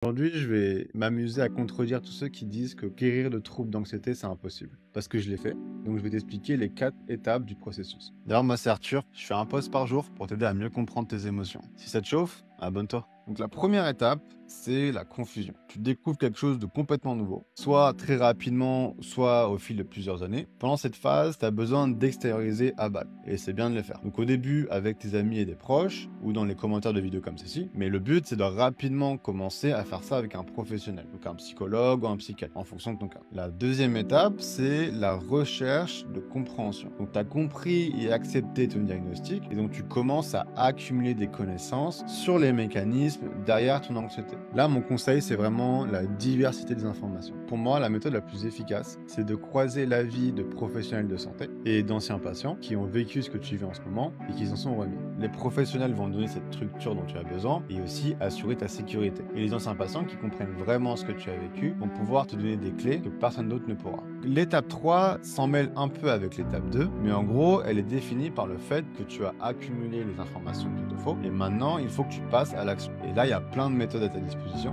Aujourd'hui, je vais m'amuser à contredire tous ceux qui disent que guérir de troubles d'anxiété, c'est impossible. Parce que je l'ai fait. Donc, je vais t'expliquer les 4 étapes du processus. D'ailleurs, moi, c'est Arthur. Je fais un post par jour pour t'aider à mieux comprendre tes émotions. Si ça te chauffe, abonne-toi. Donc, la première étape, c'est la confusion. Tu découvres quelque chose de complètement nouveau, soit très rapidement, soit au fil de plusieurs années. Pendant cette phase, tu as besoin d'extérioriser à balle. Et c'est bien de le faire. Donc, au début, avec tes amis et des proches, ou dans les commentaires de vidéos comme ceci. Mais le but, c'est de rapidement commencer à faire ça avec un professionnel, donc un psychologue ou un psychiatre, en fonction de ton cas. La deuxième étape, c'est la recherche de compréhension. Donc, tu as compris et accepté ton diagnostic, et donc tu commences à accumuler des connaissances sur les mécanismes derrière ton anxiété. Là, mon conseil, c'est vraiment la diversité des informations. Pour moi, la méthode la plus efficace, c'est de croiser l'avis de professionnels de santé et d'anciens patients qui ont vécu ce que tu vis en ce moment et qui s'en sont remis. Les professionnels vont donner cette structure dont tu as besoin et aussi assurer ta sécurité. Et les anciens patients qui comprennent vraiment ce que tu as vécu vont pouvoir te donner des clés que personne d'autre ne pourra. L'étape 3 s'en mêle un peu avec l'étape 2, mais en gros, elle est définie par le fait que tu as accumulé les informations qu'il te faut et maintenant, il faut que tu passes à l'action. Et là, il y a plein de méthodes à ta disposition.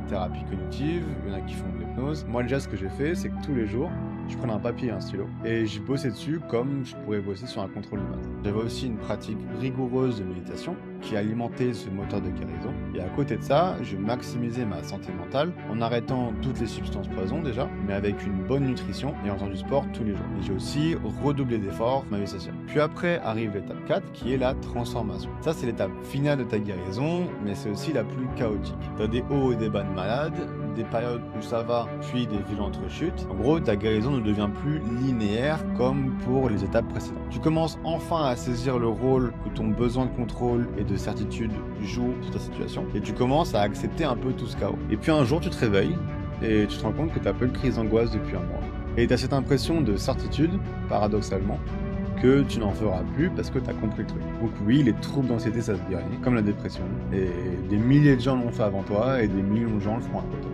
Thérapie cognitive, il y en a qui font de l'hypnose. Moi, déjà, ce que j'ai fait, c'est que tous les jours, je prenais un papier et un stylo et je bossais dessus comme je pourrais bosser sur un contrôle de maths. J'avais aussi une pratique rigoureuse de méditation qui alimentait ce moteur de guérison. Et à côté de ça, je maximisais ma santé mentale en arrêtant toutes les substances poison déjà, mais avec une bonne nutrition et en faisant du sport tous les jours. Et j'ai aussi redoublé d'efforts dans ma vie sociale. Puis après arrive l'étape 4 qui est la transformation. Ça, c'est l'étape finale de ta guérison, mais c'est aussi la plus chaotique. Tu as des hauts et des bas de malade, des périodes où ça va, puis des violentes rechutes. En gros, ta guérison ne devient plus linéaire comme pour les étapes précédentes. Tu commences enfin à saisir le rôle que ton besoin de contrôle et de certitude joue sur ta situation et tu commences à accepter un peu tout ce chaos. Et puis un jour, tu te réveilles et tu te rends compte que tu as pas eu de crise d'angoisse depuis un mois. Et tu as cette impression de certitude, paradoxalement, que tu n'en feras plus parce que tu as compris le truc. Donc oui, les troubles d'anxiété, ça se guérit, comme la dépression. Et des milliers de gens l'ont fait avant toi et des millions de gens le feront après toi.